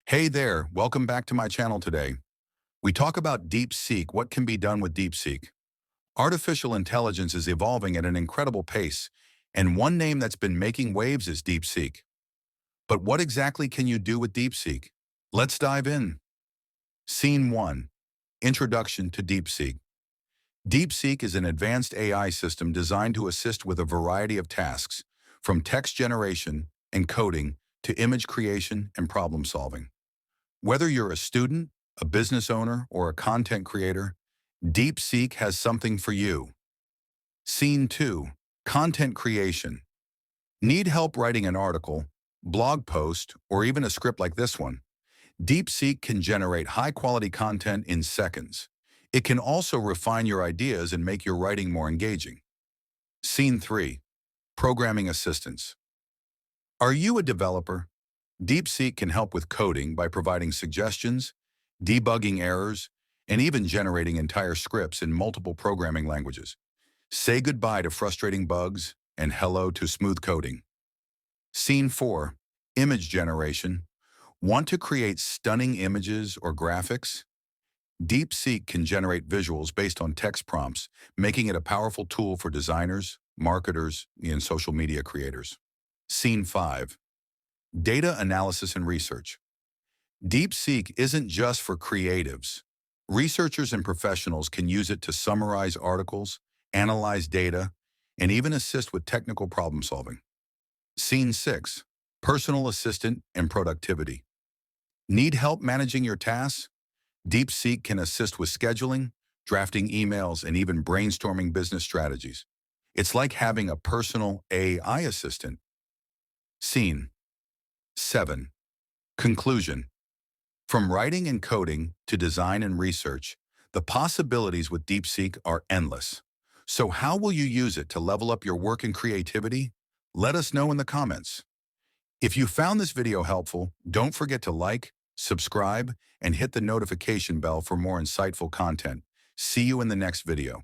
Hey there, welcome back to my channel today. We talk about DeepSeek, what can be done with DeepSeek. Artificial intelligence is evolving at an incredible pace, and one name that's been making waves is DeepSeek. But what exactly can you do with DeepSeek? Let's dive in. Scene 1. Introduction to DeepSeek. DeepSeek is an advanced AI system designed to assist with a variety of tasks, from text generation and coding to image creation and problem solving. Whether you're a student, a business owner, or a content creator, DeepSeek has something for you. Scene 2. Content creation. Need help writing an article, blog post, or even a script like this one? DeepSeek can generate high-quality content in seconds. It can also refine your ideas and make your writing more engaging. Scene 3. Programming assistance. Are you a developer? DeepSeek can help with coding by providing suggestions, debugging errors, and even generating entire scripts in multiple programming languages. Say goodbye to frustrating bugs and hello to smooth coding. Scene 4. Image generation. Want to create stunning images or graphics? DeepSeek can generate visuals based on text prompts, making it a powerful tool for designers, marketers, and social media creators. Scene 5. Data analysis and research. DeepSeek isn't just for creatives. Researchers and professionals can use it to summarize articles, analyze data, and even assist with technical problem solving. Scene 6. Personal assistant and productivity. Need help managing your tasks? DeepSeek can assist with scheduling, drafting emails, and even brainstorming business strategies. It's like having a personal AI assistant. Scene 7. Conclusion. From writing and coding to design and research, the possibilities with DeepSeek are endless. So how will you use it to level up your work and creativity? Let us know in the comments. If you found this video helpful, don't forget to like, subscribe, and hit the notification bell for more insightful content. See you in the next video.